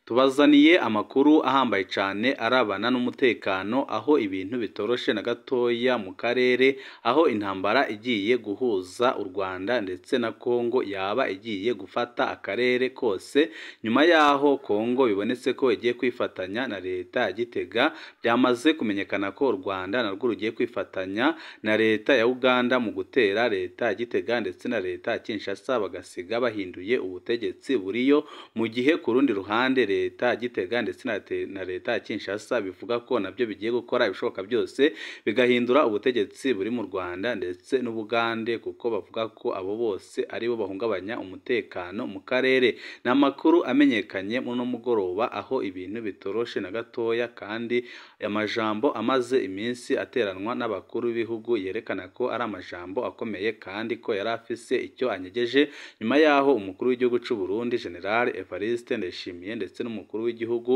Tubazaniye amakuru ahambaye cyane arabana n'umutekano aho ibintu bitoroshe na gatoya mu karere aho intambara igiye guhuza u Rwanda ndetse na Kongo yaba igiye gufata akarere kose nyuma yaho Kongo bibonetse ko igiye kwifatanya na leta ya Gitega byamaze kumenyekana ko u Rwanda narwo rugiye kwifatanya na leta ya Uganda mu gutera leta ya Gitega ndetse na leta ya Kinshasa bagasiga bahinduye ubutegetsi buriyo mu gihe ku rundi ruhande leta ya Gitega ndetse na leta ya Kinshasa bivuga ko nabyo bigiye gukora ibishoboka byose bigahindura ubutegetsi buri mu Rwanda ndetse n'Ubugande kuko bavuga ko abo bose ari bo bahungabanya umutekano mu karere. N'amakuru amenyekanye muno mugoroba aho ibintu bitoroshe na gatoya kandi amajambo amaze iminsi ateranwa n'abakuru b'ibihugu yerekana ko ari amajambo akomeye kandi ko yari afise icyo anyegeje nyuma yaho umukuru w'igihugu cy'u Burundi General Evariste Ndayishimiye ndetse n'umukuru w'igihugu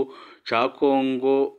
ca Kongo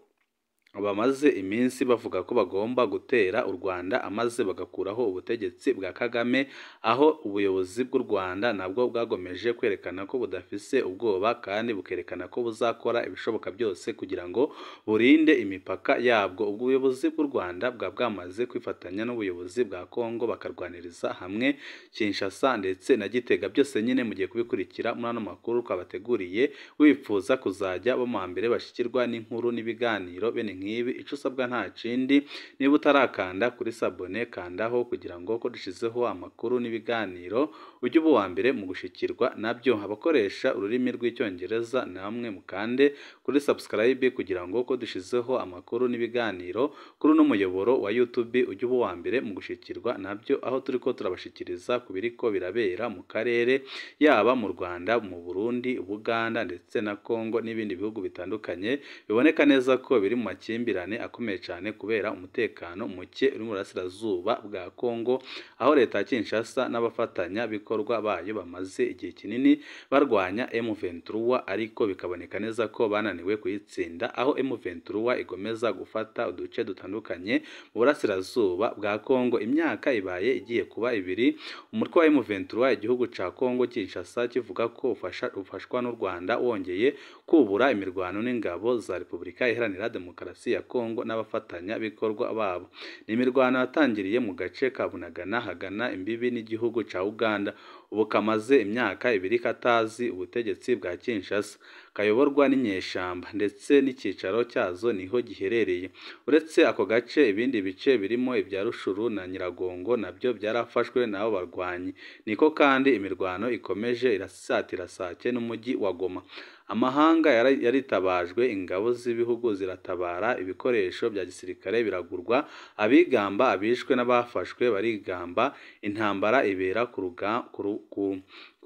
bamaze iminsi bavuga ko bagomba gutera u Rwanda amaze bagakuraho ubutegetsi bwa Kagame aho ubuyobozi bw'u Rwanda nabwo bwagomeje kwerekana ko budafise ubwoba kandi bukerekana ko buzakora ibishoboka byose kugira ngo burinde imipaka yabwo. Ubuyobozi bw'u Rwanda bwamaze kwifatanya n'ubuyobozi bwa Kongo bakarwaniriza hamwe Kinshasa ndetse na Gitega. Byose nyine mugiye kubikurikira muri ano makuru twabateguriye wifuza kuzajya bo mu mbere bashikirwa n'inkuru n'ibiganiro bene nk'ibi ico usabwa nta kindi niba utarakanda kuri sabone kandaho kugira ngo ko dushizeho amakuru n'ibiganiro ujye uba wa mbere mu gushikirwa nabyo. Abakoresha ururimi rw'icyongereza namwe mukande kuri subscribe kugira ngo ko dushizeho amakuru n'ibiganiro kuri no muyoboro wa YouTube ujye uba wa mbere mu gushikirwa nabyo aho turiko turabashikiriza kubiriko birabera mu karere yaba mu Rwanda, mu Burundi, Uganda ndetse na Kongo n'ibindi bihugu bitandukanye biboneka neza ko biri mu makimbirane akomeye cyane kubera umutekano muke uri mu burasirazuba bwa Kongo aho leta ya Kinshasa n'abafatanya bikorwa bayo bamaze igihe kinini barwanya M23 ariko bikaboneka neza ko bananiwe kuyitsinda aho M23 igomeza gufata uduce dutandukanye mu burasirazuba bwa Kongo. Imyaka ibaye igiye kuba ibiri umutwe wa M23 igihugu ca Kongo Kinshasa kivuga ko ufashwa n'u Rwanda wongeye kubura imirwano n'ingabo za Repubulika Iharanira Demokarasi ya Kongo n'abafatanya bikorwa babo. Ni imirwano yatangiriye mu gace ka Bunagana hagana imbibi n'igihugu ca Uganda ubu kamaze imyaka ibiri katazi ubutegetsi bwa Kinshasa kayoborwa n'inyeshamba ndetse n'ikicaro cyazo niho giherereye. Uretse ako gace ibindi bice birimo ibya Rushuru na Nyiragongo nabyo byarafashwe nabo barwanyi. Niko kandi imirwano ikomeje irasatira Sake n'umujyi wa Goma. Amahanga yaritabajwe ingabo z'ibihugu ziratabara ibikoresho bya gisirikare biragurwa abigamba abishwe n'abafashwe barigamba intambara ibera ku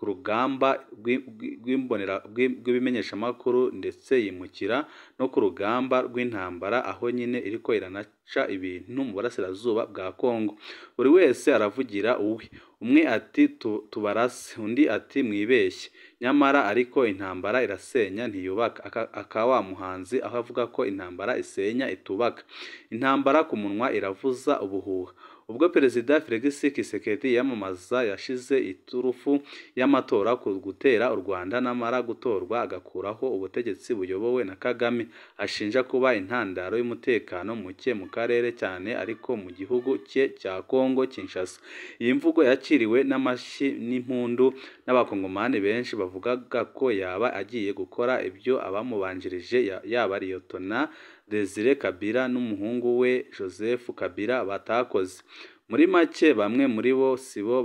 rugamba rw'ibimenyesha makuru ndetse yimukira no ku rugamba rw'intambara aho nyine iriko iranaca ibintu mu burasirazuba bwa Kongo. Buri wese aravugira uwe, umwe ati tubarase undi ati mwibeshye nyamara ariko intambara irasenya ntiyubaka. Akawa muhanzi aho avuga ko intambara isenya itubaka. Intambara ku munwa iravuza ubuhuha. Ubwo Perezida Felix Tshisekedi yamamaza yashize iturufu y'amatora ku gutera u Rwanda namara gutorwa agakuraho ubutegetsi buyobowe na Kagame ashinja kuba intandaro y'umutekano muke mu karere cyane ariko mu gihugu cye cya Kongo Kinshasa. Iyi mvugo yakiriwe n'amashyi n'impundu n'abakongomani benshi bavugaga ko yaba agiye gukora ibyo abamubanjirije yaba Liyetona Desire Kabila n'umuhungu we Joseph Kabila batakoze. Muri make bamwe muri bo sibo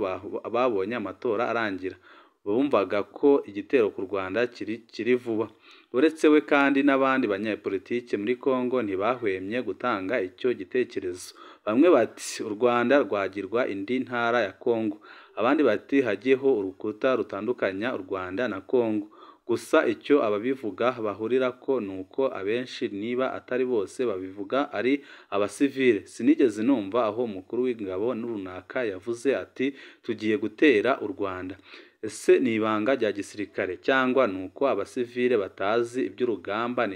babonye amatora arangira bumvaga ko igitero ku Rwanda kiri vuba. Uretse we kandi n'abandi banyapolitike muri Kongo ntibahwemye gutanga icyo gitekerezo. Bamwe bati u Rwanda rwagirwa indi ntara ya Kongo, abandi bati hagiyeho urukuta rutandukanya u Rwanda na Kongo. Gusa icyo ababivuga bahurira ko nuko abenshi niba atari bose babivuga ari abasivile. Sinigeze numva aho umukuru w'ingabo n'urunaka yavuze ati tugiye gutera u Rwanda. Ese ni ibanga rya gisirikare cyangwa nuko abasivile batazi iby'urugamba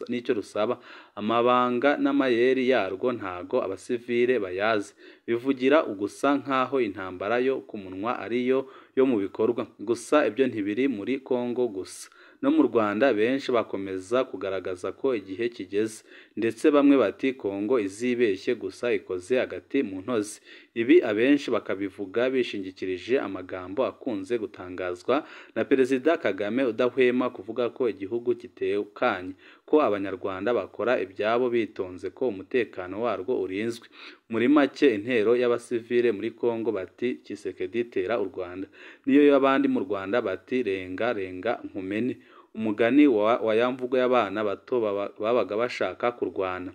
nicyo rusaba? Amabanga n'amayeri yarwo ntago abasivile bayazi, bivugira ugusa nkaho intambara yo ku munwa ariyo yo mu bikorwa gusa. Ibyo ntibiri muri Kongo gusa no mu Rwanda benshi bakomeza kugaragaza ko igihe kigeze, ndetse bamwe bati Kongo izibeshye gusa ikoze agati mu ntozi. Ibi abenshi bakabivuga bishingikirije amagambo akunze gutangazwa na Perezida Kagame udahwema kuvuga ko igihugu kitekanye, ko Abanyarwanda bakora ibyabo bitonze, ko umutekano warwo urinzwe. Muri make intero y'abasivile muri Kongo bati Tshisekedi tera u Rwanda, niyo y'abandi mu Rwanda bati renga renga nkumene, umugani wa ya mvugo y'abana bato babaga bashaka kurwana.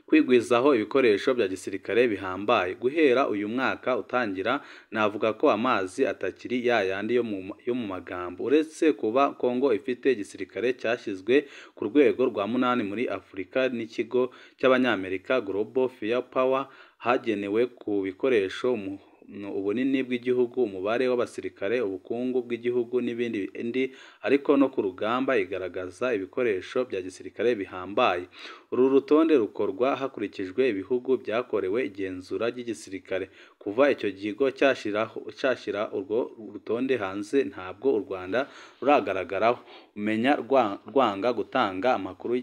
Kwigwizaho ibikoresho bya gisirikare bihambaye. Guhera uyu mwaka utangira, navuga ko amazi atakiri ya yandi yo mu magambo. Uretse kuba Kongo ifite igisirikare cyashyizwe ku rwego rwa 8 muri Afurika n'ikigo cy'Abanyamerika Global Firepower, hagenewe ku bikoresho ubunini bw'igihugu, umubare w'abasirikare, ubukungu bw'igihugu n'ibindi, ariko no ku rugamba igaragaza ibikoresho bya gisirikare bihambaye. Uru rutonde rukorwa hakurikijwe ibihugu byakorewe igenzura ry'igisirikare. Kuva icyo gigo cyashira urwo rutonde hanze, ntabwo u Rwanda ruragaragaraho. Umenya rwanga gutanga amakuru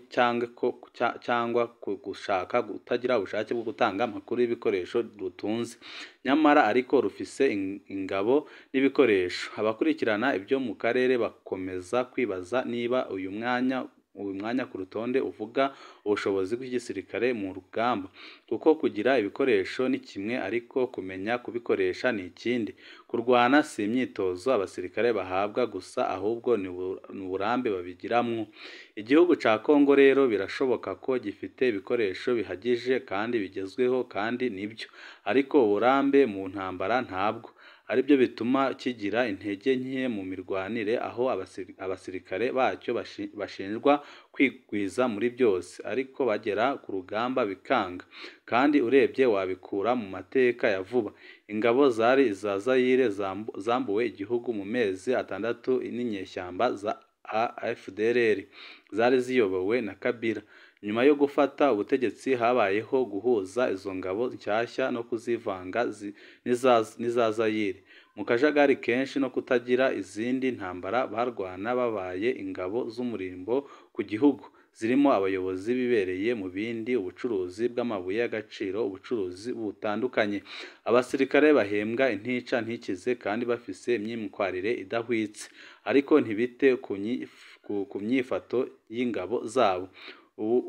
cyangwa gushaka kutagira ubushake bwo gutanga amakuru y'ibikoresho rutunze, nyamara ariko rufise ingabo n'ibikoresho. Abakurikirana ibyo mu karere bakomeza kwibaza niba uyu mwanya ku rutonde uvuga ubushobozi bw'igisirikare mu rugamba, kuko kugira ibikoresho ni kimwe, ariko kumenya kubikoresha ni ikindi. Kurwana si imyitozo abasirikare bahabwa gusa, ahubwo ni uburambe babigiramwo. Igihugu ca Kongo rero birashoboka ko gifite ibikoresho bihagije kandi bigezweho, kandi nibyo, ariko uburambe mu ntambara ntabwo. Aribyo bituma kigira intege nke mu mirwanire, aho abasirikare bacyo bashinjwa kwigwiza muri byose, ariko bagera ku rugamba bikanga. Kandi urebye wabikura mu mateka ya vuba. Ingabo zari iza Zaire zambuwe igihugu mu mezi 6 n'inyeshyamba za FDLR zari ziyobowe na Kabila. Nyuma yo gufata ubutegetsi habayeho guhuza izo ngabo nshyashya no kuzivanga n'iza Zaire. Mu kajagari kenshi no kutagira izindi ntambara, barwana babaye ingabo z'umurimbo ku gihugu, zirimo abayobozi bibereye mu bindi, ubucuruzi bw'amabuye y'agaciro, ubucuruzi butandukanye. Abasirikare bahembwa intica ntikize kandi bafise imyitwarire idahwitse, ariko ntibite ku myifato y'ingabo zabo.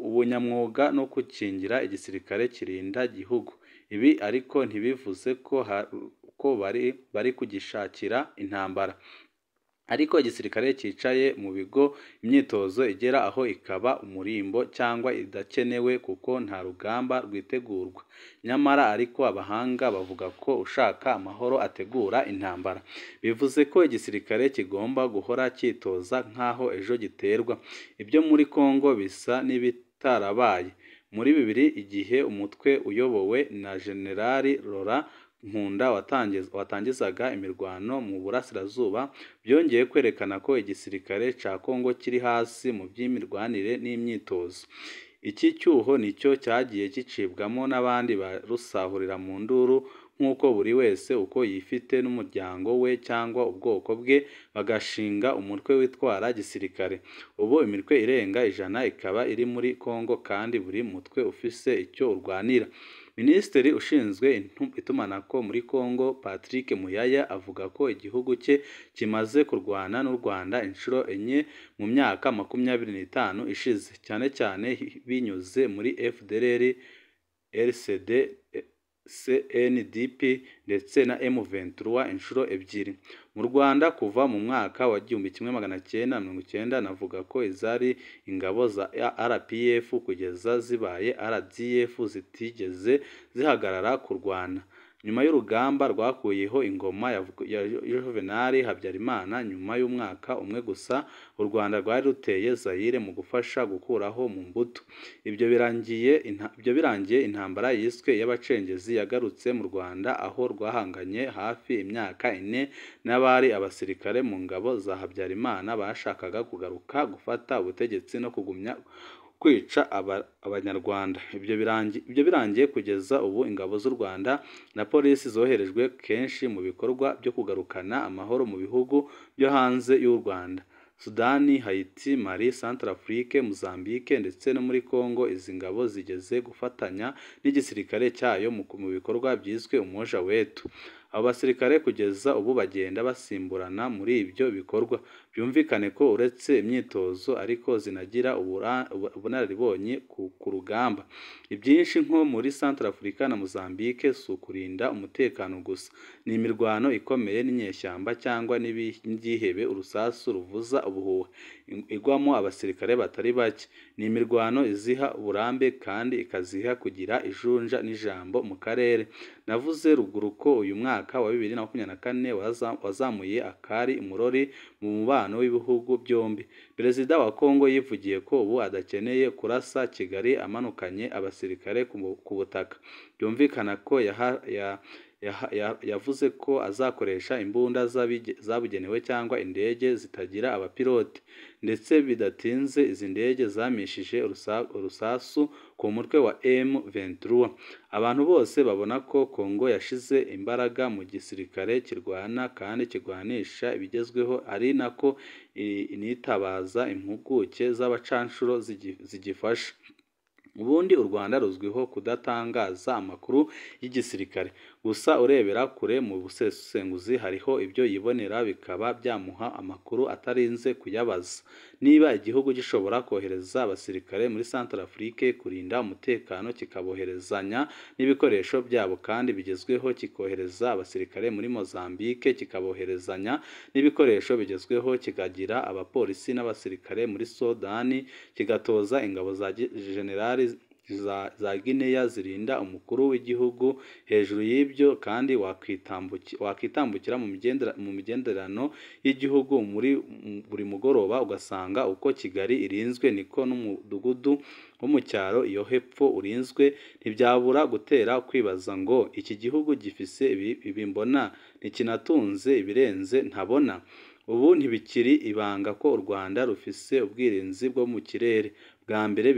Ubunyamwuga no gukingira igisirikare kirinda gihugu. Ibi ariko ntibivuze ko bari kugishakira intambara. Ariko igisirikare cyicaye mu bigo, imyitozo igera aho ikaba umurimbo cyangwa idakenewe, kuko nta rugamba rwitegurwa. Nyamara ariko abahanga bavuga ko ushaka amahoro ategura intambara. Bivuze ko igisirikare kigomba guhora cyitoza nk'aho ejo giterwa. Ibyo muri Kongo bisa n'ibitarabaye. Muri 2000, igihe umutwe uyobowe na Generali Laurent Nkunda watangizaga imirwano mu burasirazuba, byongeye kwerekana ko igisirikare ca Kongo kiri hasi mu by'imirwanire n'imyitozo. Iki cyuho nicyo cyagiye gicibwamo n'abandi barusahurira mu nduru, nk'uko buri wese uko yifite n'umuryango we cyangwa ubwoko bwe bagashinga umutwe witwara gisirikare. Ubu imitwe irenga 100 ikaba iri muri Kongo, kandi buri mutwe ufise icyo urwanira. Minisitiri ushinzwe itumanako muri Kongo, Patrick Muyaya, avuga ko igihugu cye kimaze kurwana n'u Rwanda inshuro 4 mu myaka 25 ishize, cyane cyane binyuze muri FDLR, RCD, CNDP ndetse na M23 inshuro 2. Mu Rwanda kuva mu mwaka wa 1990, navuga ko izari ingabo za RPF kugeza zibaye RDF zitigeze zihagarara kurwana. Nyuma y'urugamba rwakuyeho ingoma ya Juvenal Habyarimana, nyuma y'umwaka umwe gusa, u Rwanda rwari ruteye Zaire mu gufasha gukuraho mu mbuto. Ibyo birangiye intambara yiswe y'abacengezi yagarutse mu Rwanda, aho rwahanganye hafi imyaka 4 n'abari abasirikare mu ngabo za Habyarimana bashakaga kugaruka gufata ubutegetsi no kugumya kwica abanyarwanda. Ibyo birangiye kugeza ubu ingabo z'u Rwanda na polisi zoherejwe kenshi mu bikorwa byo kugarukana amahoro mu bihugu byo hanze y'u Rwanda. Sudani, Haiti, Mali, Centrafrique, Mozambique ndetse no muri Congo. Izi ngabo zigeze gufatanya n'igisirikare cyayo mu bikorwa byiswe umoja wetu. Abo basirikare kugeza ubu bagenda basimburana muri ibyo bikorwa. Byumvikane ko uretse imyitozo ariko zinagira ubunararibonye ku rugamba. Ibyinshi nko muri Centrafrique na Mozambique si ukurinda umutekano gusa, ni imirwano ikomeye n'inyeshyamba cyangwa n'ibyihebe urusasu ruvuza ubuhuha igwamo abasirikare batari bake. Ni imirwano iziha uburambe kandi ikaziha kugira ijunja n'ijambo mu karere. Navuze ruguru ko uyu mwaka wa 2024 wazamuye akari umurori mu mubano w'ibihugu byombi. Perezida wa Kongo yivugiye ko ubu adakeneye kurasa Kigali amanukanye abasirikare ku butaka. Byumvikana ko yavuze ko azakoresha imbunda zabugenewe cyangwa indege zitagira abapilote, ndetse bidatinze izi ndege zamishije urusasu ku mutwe wa M23. Abantu bose babona ko Kongo yashize imbaraga mu gisirikare kirwana kandi kirwanisha ibigezweho, ari nako initabaza impuguke z'abacanshuro zigifasha. Ubundi u Rwanda ruzwiho kudatangaza amakuru y'igisirikare, gusa urebera kure mu busesenguzi hariho ibyo yibonera bikaba byamuha amakuru atarinze kuyabaza. Niba igihugu gishobora kohereza abasirikare muri Centrafrique kurinda umutekano, kikaboherezanya n'ibikoresho byabo kandi bigezweho, kikohereza abasirikare muri Mozambique kikaboherezanya n'ibikoresho bigezweho, kikagira abapolisi n'abasirikare muri Sudani, kigatoza ingabo za generali za Guinea zirinda umukuru w'igihugu. Hejuru y'ibyo kandi wakitambukira mu migenderano y'igihugu muri buri mugoroba ugasanga uko Kigali irinzwe niko n'umudugudu wo mu cyaro iyo hepfo urinzwe. Ntibyabura gutera kwibaza ngo iki gihugu gifise ibi mbona ntikinatunze ibirenze ntabona. Ubu ntibikiri ibanga ko u Rwanda rufise ubwirinzi bwo mu kirere. Bwa mbere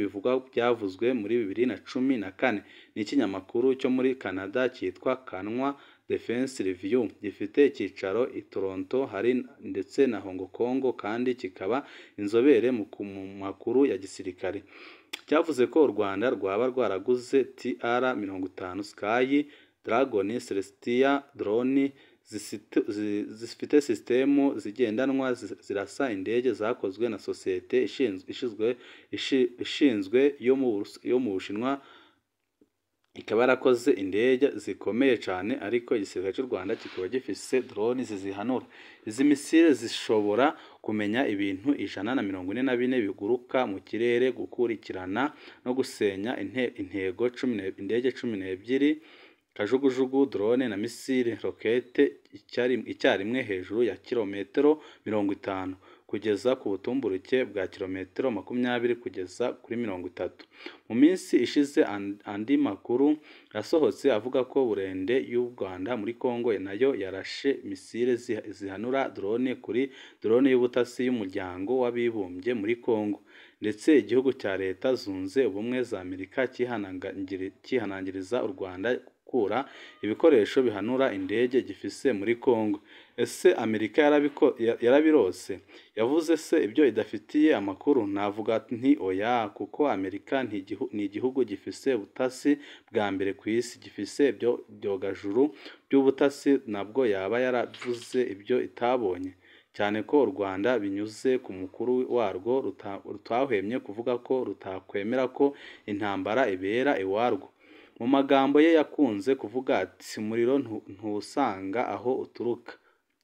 byavuzwe muri 2014 n'ikinyamakuru cyo muri Canada cyitwa Kanwa Defense Review, gifite icyicaro i Toronto hari ndetse na Hong Kong kandi kikaba inzobere mu makuru ya gisirikare. Cyavuze ko u Rwanda rwaba rwaraguze TR-50 Sky Dragon Celestia drone zifite sisitemu zigendanwa zirasa indege zakozwe na sosiyete ishinzwe yo mu Bushinwa. Ikaba yarakoze indege zikomeye cyane, ariko igisirikare cy'u Rwanda kikaba gifise drone zizihanura. Izi misile zishobora kumenya ibintu 144 biguruka mu kirere, gukurikirana no gusenya intego indege 12, kajugujugu, drone na misile rokete icyarimwe hejuru ya kilometero 50 kugeza ku butumburuke bwa kilometero 20 kugeza kuri 30. Mu minsi ishize andi makuru yasohotse avuga ko burende y'u Rwanda muri Kongo nayo yarashe misile zihanura drone kuri drone y'ubutasi y'umuryango w'abibumbye muri Kongo, ndetse igihugu cya Leta Zunze Ubumwe za Amerika kihanangiriza u Rwanda gukura ibikoresho bihanura indege gifise muri Kongo. Ese Amerika yarabirose? Yavuze se ibyo idafitiye amakuru? Navuga nti oya, kuko Amerika ni igihugu gifise ubutasi bwa mbere ku isi, gifise ibyo byogajuru by'ubutasi, nabwo yaba yaravuze ibyo itabonye, cyane ko u Rwanda binyuze ku mukuru warwo rutahwemye kuvuga ko rutakwemera ko intambara ibera iwarwo. Mu magambo ye yakunze kuvuga ati umuriro ntusanga aho uturuka,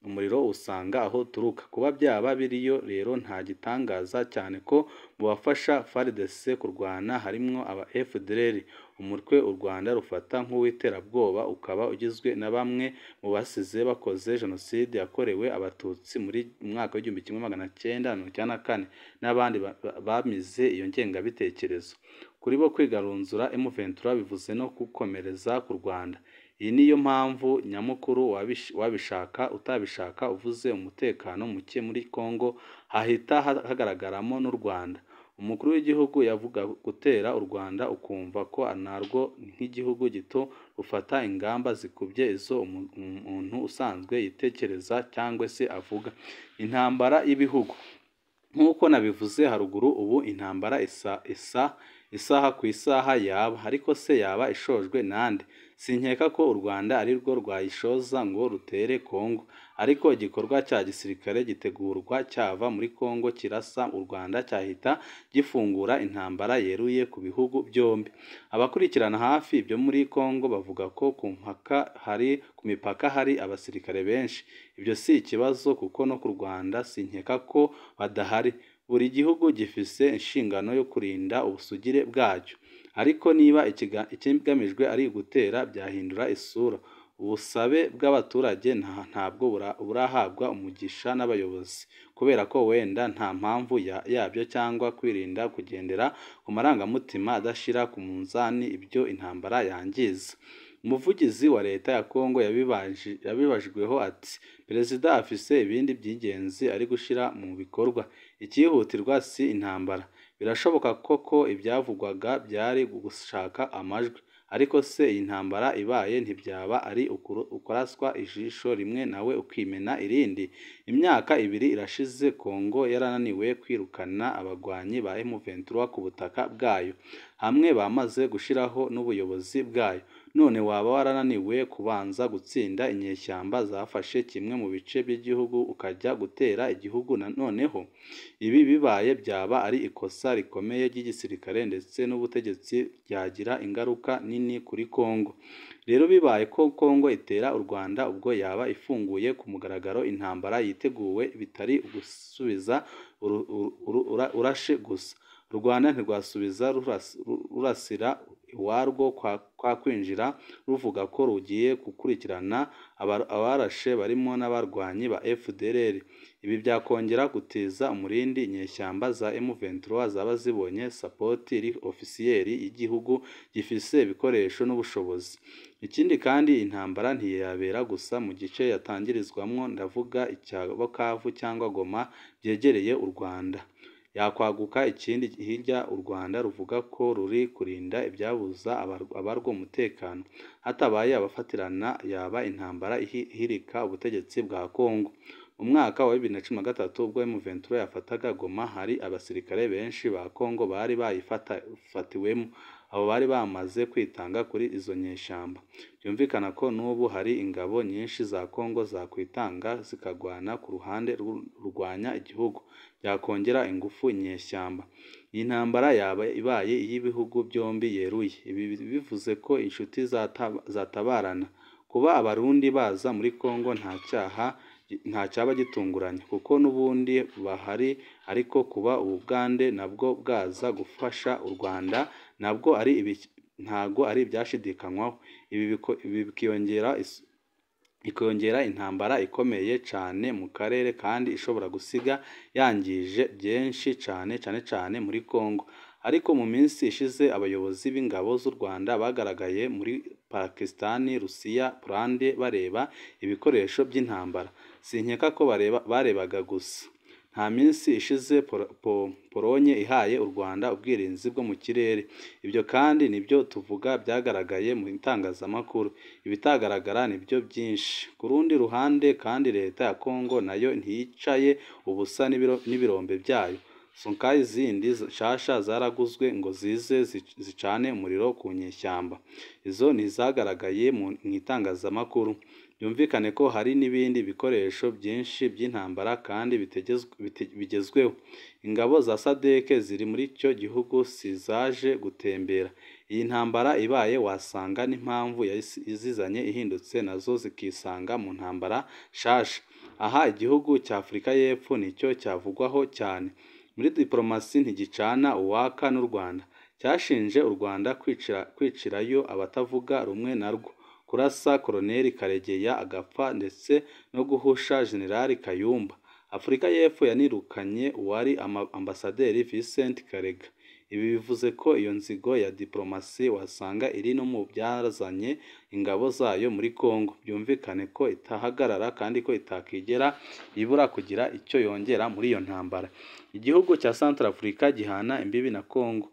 umuriro usanga aho uturuka. Kuba byaba biriyo rero nta gitangaza, cyane ko mu bafasha FARDC kurwana harimwo aba FDLR, umutwe u Rwanda rufata nk'uw'iterabwoba, ukaba ugizwe na bamwe mu basize bakoze jenoside yakorewe abatutsi muri mwaka wa 1994 n'abandi bamize iyo ngengabitekerezo. Kuri bo kwigarunzura M23 bivuze no gukomereza ku Rwanda. Iyi niyo mpamvu nyamukuru wabishaka utabishaka uvuze umutekano muke muri Kongo hahita hagaragaramo n'u Rwanda. Umukuru w'igihugu yavuga gutera u Rwanda ukumva ko anarwo nk'igihugu gito ufata ingamba zikubye izo umuntu usanzwe yitekereza cyangwa se avuga. Intambara y'ibihugu nk'uko nabivuze haruguru ubu intambara isaha ku isaha yaba, ariko se yaba ishojwe nande? Sinkeka ko u Rwanda ari rwo rwayishoza ngo rutere Kongo, ariko igikorwa cya gisirikare gitegurwa cyava muri Kongo kirasa u Rwanda cyahita gifungura intambara yeruye ku bihugu byombi. Abakurikirana hafi ibyo muri Kongo bavuga ko ku mipaka hari abasirikare benshi. Ibyo si ikibazo kuko no ku Rwanda sinkeka ko badahari. Buri gihugu gifise inshingano yo kurinda ubusugire bwacyo, ariko niba ikigamijwe ari ugutera byahindura isura. Ubusabe bw'abaturage ntabwo burahabwa umugisha n'abayobozi, kubera ko wenda nta mpamvu yabyo cyangwa kwirinda kugendera ku marangamutima adashira ku munzani ibyo intambara yangiza. Umuvugizi wa leta ya Kongo yabibajweho ati perezida afise ibindi by'ingenzi ari gushira mu bikorwa, ikihutirwa si intambara. Birashoboka koko ibyavugwaga byari gushaka amajwi, ariko se iyi ntambara ibaye ntibyaba ari ukuraswa ijisho rimwe nawe ukimena irindi? Imyaka 2 irashize Kongo yarananiwe kwirukana abagwanyi ba M23 ku butaka bwayo, hamwe bamaze gushiraho n'ubuyobozi bwayo. None waba warananiwe kubanza gutsinda inyeshyamba zafashe kimwe mu bice by'igihugu ukajya gutera igihugu noneho? Ibi bibaye byaba ari ikosa rikomeye ry'igisirikare ndetse n'ubutegetsi, byagira ingaruka nini kuri Kongo. Rero bibaye ko Kongo itera u Rwanda, ubwo yaba ifunguye ku mugaragaro intambara yiteguwe, bitari ugusubiza urashe gusa. U Rwanda ntirwasubiza rurasira iwarwo kwa kwinjira ruvuga ko rugiye gukurikirana abarashe barimo n'abarwanyi ba FDLR. Ibi byakongera gutiza umurindi inyeshyamba za M23 zaba zibonye sapoti ofisiyeri y'igihugu gifise ibikoresho n'ubushobozi. Ikindi kandi intambara ntiyabera gusa mu gice yatangirizwamwo, ndavuga icya Bukavu cyangwa Goma byegereye u Rwanda. Yakwaguka ikindi hirya u Rwanda ruvuga ko ruri kurinda ibyabuza abarwo umutekano, hatabaye abafatirana yaba intambara ihirika ubutegetsi bwa Kongo. Mu mwaka wa 2013 ubwo M23 yafataga Goma, hari abasirikare benshi ba Kongo bari bayifatiwemo. Abo bari bamaze kwitanga kuri izo nyeshyamba. Byumvikana ko n'ubu hari ingabo nyinshi za Kongo zakwitanga zikagwana ku ruhande rurwanya igihugu, byakongera ingufu inyeshyamba. Iyi ntambara yaba ibaye iy'ibihugu byombi yeruye. Ibi bivuze ko inshuti zatabarana. Kuba abarundi baza muri Kongo nta cyaba gitunguranye, kuko n'ubundi bahari, ariko kuba Ubugande nabwo bwaza gufasha u Rwanda ntabwo ari ibyashidikanywaho. Ibi ikongera intambara ikomeye cyane mu karere kandi ishobora gusiga yangije byinshi cyane muri Kongo. Ariko mu minsi ishize abayobozi b'ingabo z'u Rwanda bagaragaye muri Pakistani, Rusiya, Polande bareba ibikoresho by'intambara. Sinkeka ko barebaga gusa. Nta minsi ishize Polonye ihaye u Rwanda ubwirinzi bwo mu kirere. Ibyo kandi nibyo tuvuga byagaragaye mu itangazamakuru. Ibitagaragara nibyo byinshi. Ku rundi ruhande kandi leta ya Kongo nayo ntiyicaye ubusa n'ibirombe byayo. Sonkayi zindi shasha zaraguzwe ngo zize zicane umuriro ku nyeshyamba. Izo ntizagaragaye mu itangazamakuru. Byumvikane ko hari n'ibindi bikoresho byinshi by'intambara kandi bigezweho. Ingabo za SADC ziri muri icyo gihugu sizaje gutembera. Iyi ntambara ibaye wasanga n'impamvu yazizanye ihindutse, nazo zikisanga mu ntambara shasha. Aha igihugu cya Afurika y'Epfo nicyo cyavugwaho cyane. Muri diplomasi ntigicana uwaka n'u Rwanda. Cyashinje u Rwanda kwicirayo abatavuga rumwe narwo, kurasa Koloneli Karegeya agapfa ndetse no guhusha Generali Kayumba. Afurika y'Epfo yanirukanye uwari ambasaderi Vincent Karega. Ibi bivuze ko iyo nzigo ya diplomasi wasanga iri no mu byazanye ingabo zayo muri Kongo. Byumvikane ko itahagarara kandi ko itakigera ibura kugira icyo yongera muri iyo ntambara. Igihugu cya Centrafrica gihana imbibi na Kongo.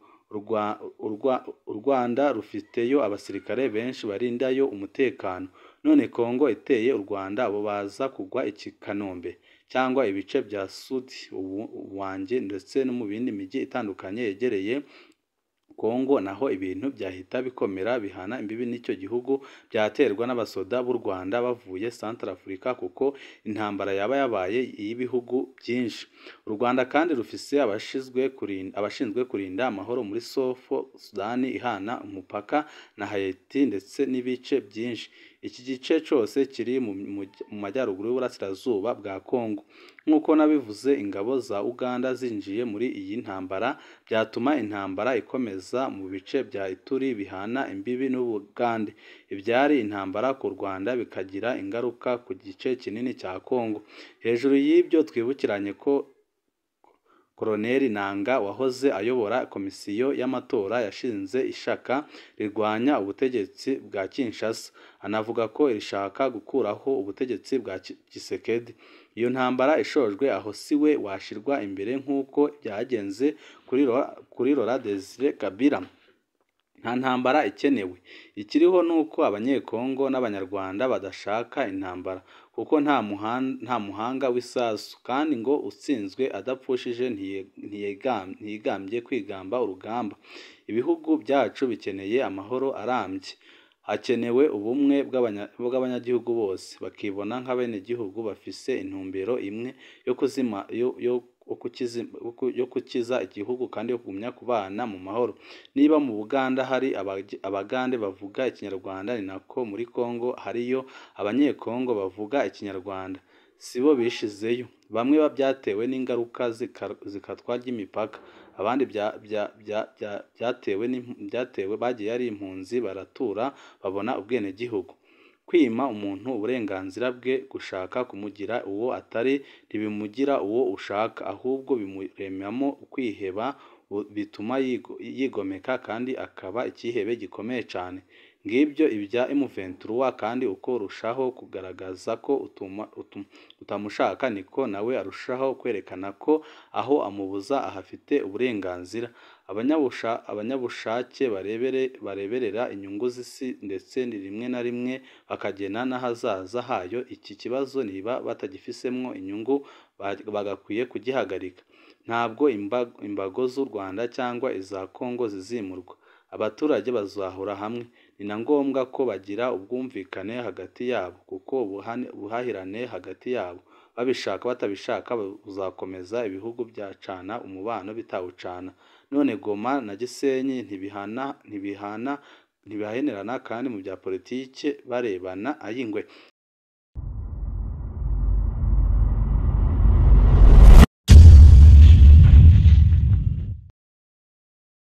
U Rwanda rufiteyo abasirikare benshi barindayo umutekano. None Kongo iteye u Rwanda abo baza kugwa iki Kanombe cyangwa ibice bya Sud wanjye ndetse no mu bindi mijyi itandukanye yegereye Kongo naho ibintu byahita bikomera bihana imbibi n'icyo gihugu byaterwa n'abasoda b'u Rwanda bavuye Centrafrica kuko intambara yaba yabaye y'ibihugu byinshi. U Rwanda kandi rufise abashinzwe kurinda amahoro muri Sudani ihana umupaka na Haiti ndetse n'ibice byinshi. Iki gice cyose kiri mu majyaruguru y'uburasirazuba bwa Kongo. Nk'uko nabivuze, ingabo za Uganda zinjiye muri iyi ntambara byatuma intambara ikomeza mu bice bya Ituri bihana imbibi n'Ubugande. Ibyari intambara ku Rwanda bikagira ingaruka ku gice kinini cya Kongo. Hejuru y'ibyo twibukiranye ko Koloneli Nanga wahoze ayobora komisiyo y'amatora yashinze ishaka rirwanya ubutegetsi bwa Kinshasa, anavuga ko irishaka gukuraho ubutegetsi bwa Tshisekedi. Iyo ntambara ishojwe aho siwe washirwa imbere nk'uko byagenze kuri Laurent Desire Kabila. Nta ntambara ikenewe. Ikiriho nuko abanyekongo n'abanyarwanda badashaka intambara kuko nta muhanga w'isasu, kandi ngo utsinzwe adapfushije ntiyigambye kwigamba urugamba. Ibihugu byacu bikeneye amahoro arambye. Hakenewe ubumwe bw'abanyagihugu bose bakibona nk'abenegihugu bafise intumbero imwe yo kukiza igihugu kandi yo kugumya kubana mu mahoro. Niba mu Buganda hari abagande bavuga ikinyarwanda, ni nako muri Kongo hariyo abanyekongo bavuga ikinyarwanda. Sibo bishizeyo. Bamwe byatewe n'ingaruka zikatwa ry'imipaka, abandi byatewe bagiye ari impunzi baratura babona ubwenegihugu. Kwima umuntu uburenganzira bwe gushaka kumugira uwo atari ntibimugira uwo ushaka, ahubwo bimuremamo kwiheba bituma yigomeka kandi akaba ikihebe gikomeye cyane. Ngibyo ibya M23 kandi uko rushaho kugaragaza ko utamushaka niko nawe arushaho kwerekana ko aho amubuza ahafite uburenganzira. Abanyabushake bareberera inyungu z'isi ndetse rimwe na rimwe bakagena n'ahazaza hayo. Iki kibazo niba batagifisemo inyungu bagakwiye kugihagarika. Ntabwo imbago z'u Rwanda cyangwa iza Kongo zizimurwa. Abaturage bazahura hamwe. Ni na ngombwa ko bagira ubwumvikane hagati yabo kuko ubuhahirane hagati yabo babishaka batabishaka buzakomeza ibihugu byacana umubano bitawucana. None Goma na Gisenyi ntibihanerana kandi mu bya politike barebana ayingwe.